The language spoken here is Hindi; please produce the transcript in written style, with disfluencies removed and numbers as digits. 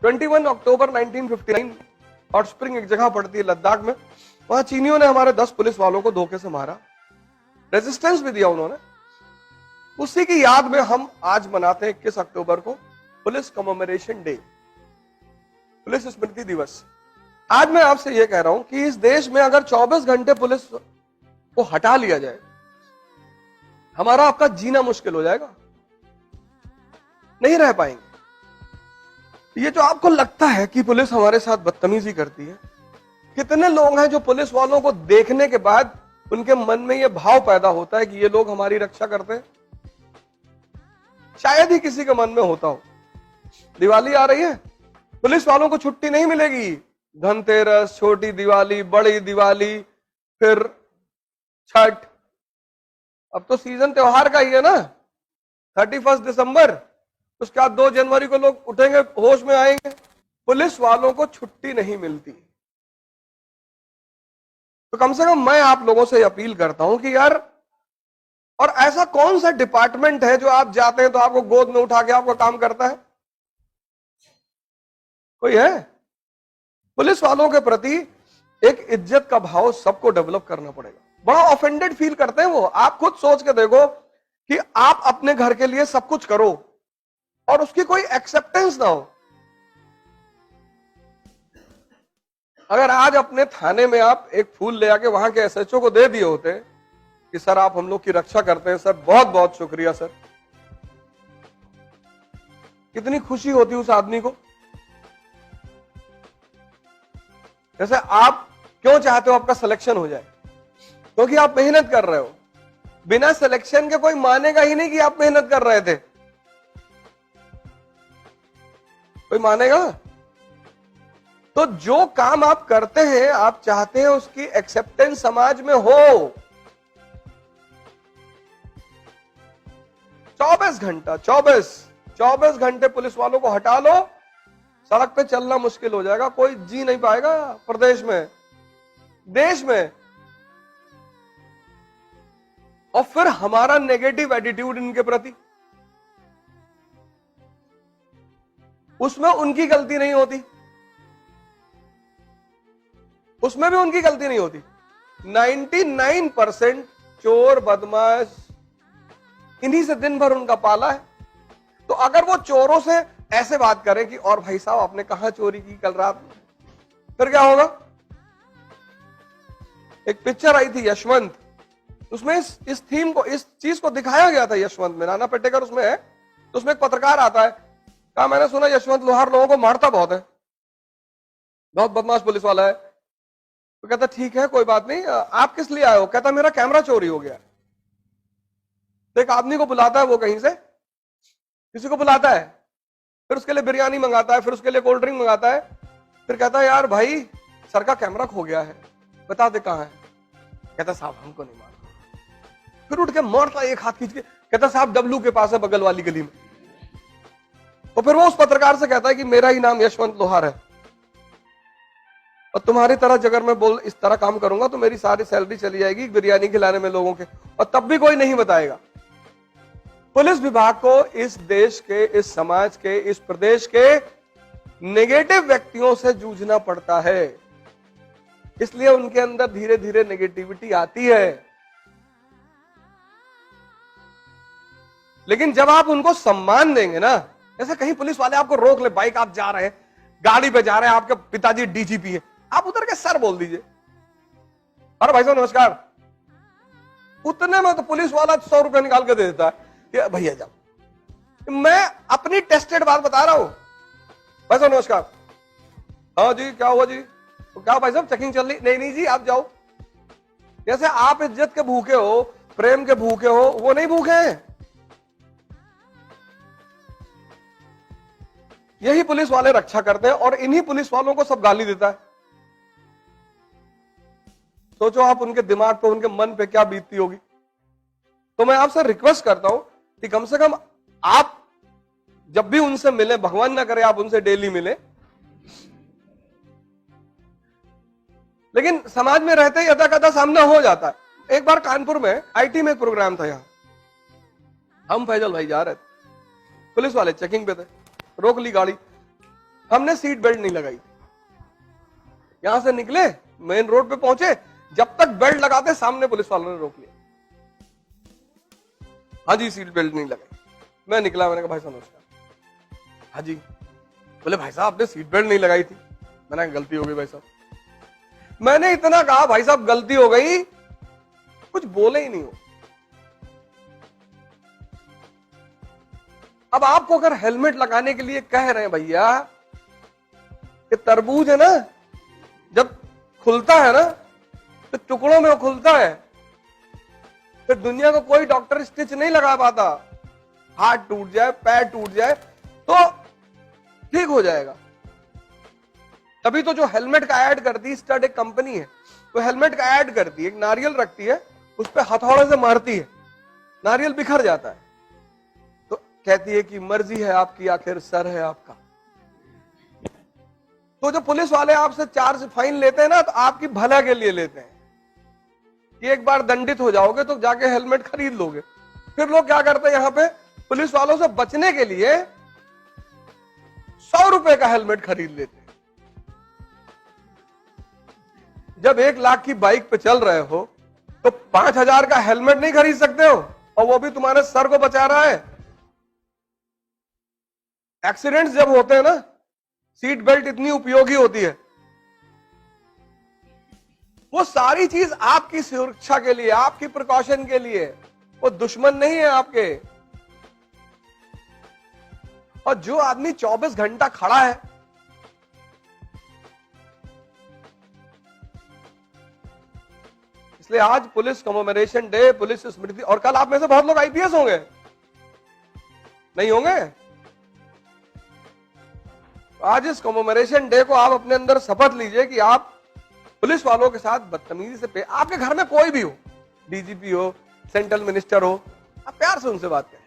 21 अक्टूबर 1959 हॉट स्प्रिंग एक जगह पड़ती है लद्दाख में, वहां चीनियों ने हमारे 10 पुलिस वालों को धोखे से मारा, रेजिस्टेंस भी दिया उन्होंने। उसी की याद में हम आज मनाते हैं 21 अक्टूबर को पुलिस कमेमोरेशन डे, पुलिस स्मृति दिवस। आज मैं आपसे यह कह रहा हूं कि इस देश में अगर 24 घंटे पुलिस को हटा लिया जाए, हमारा आपका जीना मुश्किल हो जाएगा, नहीं रह पाएंगे। ये जो आपको लगता है कि पुलिस हमारे साथ बदतमीजी करती है, कितने लोग हैं जो पुलिस वालों को देखने के बाद उनके मन में यह भाव पैदा होता है कि ये लोग हमारी रक्षा करते हैं? शायद ही किसी के मन में होता हो। दिवाली आ रही है, पुलिस वालों को छुट्टी नहीं मिलेगी। धनतेरस, छोटी दिवाली, बड़ी दिवाली, फिर छठ, अब तो सीजन त्योहार का ही है ना, 31 दिसंबर, उसके बाद 2 जनवरी को लोग उठेंगे, होश में आएंगे। पुलिस वालों को छुट्टी नहीं मिलती। तो कम से कम मैं आप लोगों से अपील करता हूं कि यार, और ऐसा कौन सा डिपार्टमेंट है जो आप जाते हैं तो आपको गोद में उठा के आपका काम करता है? कोई है? पुलिस वालों के प्रति एक इज्जत का भाव सबको डेवलप करना पड़ेगा। बड़ा ऑफेंडेड फील करते हैं वो। आप खुद सोच के देखो कि आप अपने घर के लिए सब कुछ करो और उसकी कोई एक्सेप्टेंस ना हो। अगर आज अपने थाने में आप एक फूल ले आके वहां के एसएचओ को दे दिए होते कि सर आप हम लोग की रक्षा करते हैं, सर बहुत बहुत शुक्रिया सर, कितनी खुशी होती उस आदमी को। जैसे आप क्यों चाहते हो आपका सिलेक्शन हो जाए? क्योंकि आप मेहनत कर रहे हो। बिना सिलेक्शन के कोई मानेगा ही नहीं कि आप मेहनत कर रहे थे। कोई मानेगा? तो जो काम आप करते हैं, आप चाहते हैं उसकी एक्सेप्टेंस समाज में हो। 24 घंटे पुलिस वालों को हटा लो, सड़क पे चलना मुश्किल हो जाएगा, कोई जी नहीं पाएगा प्रदेश में, देश में। और फिर हमारा नेगेटिव एटीट्यूड इनके प्रति, उसमें उनकी गलती नहीं होती, उसमें भी उनकी गलती नहीं होती। 99% चोर बदमाश इन्हीं से दिन भर उनका पाला है। तो अगर वो चोरों से ऐसे बात करें कि और भाई साहब आपने कहां चोरी की कल रात, फिर क्या होगा? एक पिक्चर आई थी यशवंत, उसमें इस थीम को, इस चीज को दिखाया गया था। यशवंत में नाना पाटेकर उसमें है। तो उसमें एक पत्रकार आता है, कहा मैंने सुना यशवंत लोहार लोगों को मारता बहुत है, बहुत बदमाश पुलिस वाला है। तो कहता ठीक है कोई बात नहीं, आप किस लिए आए हो? कहता मेरा कैमरा चोरी हो गया। तो एक आदमी को बुलाता है वो, कहीं से किसी को बुलाता है, फिर उसके लिए बिरयानी मंगाता है, फिर उसके लिए कोल्ड ड्रिंक मंगाता है। फिर कहता है यार भाई सर का कैमरा खो गया है, बता दे कहां है। कहता साहब हमको नहीं मालूम। फिर उठ के मारता, एक हाथ खींच के, कहता साहब डब्लू के पास है बगल वाली गली में। तो फिर वो उस पत्रकार से कहता है कि मेरा ही नाम यशवंत लोहार है और तुम्हारी तरह अगर मैं बोल इस तरह काम करूंगा तो मेरी सारी सैलरी चली जाएगी बिरयानी खिलाने में लोगों के, और तब भी कोई नहीं बताएगा। पुलिस विभाग को इस देश के, इस समाज के, इस प्रदेश के नेगेटिव व्यक्तियों से जूझना पड़ता है, इसलिए उनके अंदर धीरे धीरे नेगेटिविटी आती है। लेकिन जब आप उनको सम्मान देंगे ना, जैसे कहीं पुलिस वाले आपको रोक ले, बाइक आप जा रहे हैं, गाड़ी पे जा रहे हैं, आपके पिताजी डीजीपी है, आप उतर के सर बोल दीजिए, अरे भाई साहब नमस्कार। उतने में तो पुलिस वाला 100 रुपए निकाल के दे देता है कि भैया जाओ। मैं अपनी टेस्टेड बात बता रहा हूं। भाई साहब नमस्कार, हाँ जी क्या हुआ जी? तो क्या भाई साहब चेकिंग चल रही? नहीं जी आप जाओ। जैसे आप इज्जत के भूखे हो, प्रेम के भूखे हो, वो नहीं भूखे हैं। यही पुलिस वाले रक्षा करते हैं और इन्हीं पुलिस वालों को सब गाली देता है। सोचो आप उनके दिमाग पे, उनके मन पे क्या बीतती होगी। तो मैं आपसे रिक्वेस्ट करता हूं कि कम से कम आप जब भी उनसे मिले, भगवान ना करे आप उनसे डेली मिले, लेकिन समाज में रहते ही अदा कदा सामना हो जाता है। एक बार कानपुर में आईटी में एक प्रोग्राम था, यहां हम फैजल भाई जा रहे थे, पुलिस वाले चेकिंग पे थे, रोक ली गाड़ी। हमने सीट बेल्ट नहीं लगाई थी। यहां से निकले, मेन रोड पे पहुंचे, जब तक बेल्ट लगाते सामने पुलिस वालों ने रोक लिया। हाँ जी सीट बेल्ट नहीं लगाई। मैं निकला, मैंने कहा भाई साहब नमस्कार। हाँ जी, बोले भाई साहब आपने सीट बेल्ट नहीं लगाई थी। मैंने कहा गलती हो गई भाई साहब। मैंने इतना कहा भाई साहब गलती हो गई, कुछ बोले ही नहीं हो। अब आपको अगर हेलमेट लगाने के लिए कह रहे हैं भैया, कि तरबूज है ना जब खुलता है ना तो टुकड़ों में वो खुलता है, तो दुनिया को कोई डॉक्टर स्टिच नहीं लगा पाता। हाथ टूट जाए, पैर टूट जाए तो ठीक हो जाएगा। तभी तो जो हेलमेट का ऐड करती है, स्टड एक कंपनी है, तो हेलमेट का ऐड करती है, एक नारियल रखती है, उस पर हथौड़े से मारती है, नारियल बिखर जाता है, तो कहती है कि मर्जी है आपकी, आखिर सर है आपका। तो जो पुलिस वाले आपसे चार्ज फाइन लेते हैं ना, तो आपकी भला के लिए लेते हैं कि एक बार दंडित हो जाओगे तो जाके हेलमेट खरीद लोगे। फिर लोग क्या करते हैं, यहां पे पुलिस वालों से बचने के लिए 100 रुपए का हेलमेट खरीद लेते हैं। जब 1 लाख की बाइक पे चल रहे हो तो 5,000 का हेलमेट नहीं खरीद सकते हो, और वो भी तुम्हारे सर को बचा रहा है। एक्सीडेंट्स जब होते हैं ना, सीट बेल्ट इतनी उपयोगी होती है, वो सारी चीज आपकी सुरक्षा के लिए, आपकी प्रिकॉशन के लिए, वो दुश्मन नहीं है आपके। और जो आदमी 24 घंटा खड़ा है, इसलिए आज पुलिस कमेमोरेशन डे, पुलिस स्मृति, और कल आप में से बहुत लोग आईपीएस होंगे, नहीं होंगे? आज इस कमेमोरेशन डे को आप अपने अंदर शपथ लीजिए कि आप पुलिस वालों के साथ बदतमीजी से आपके घर में कोई भी हो, डीजीपी हो, सेंट्रल मिनिस्टर हो, आप प्यार से उनसे बात करें।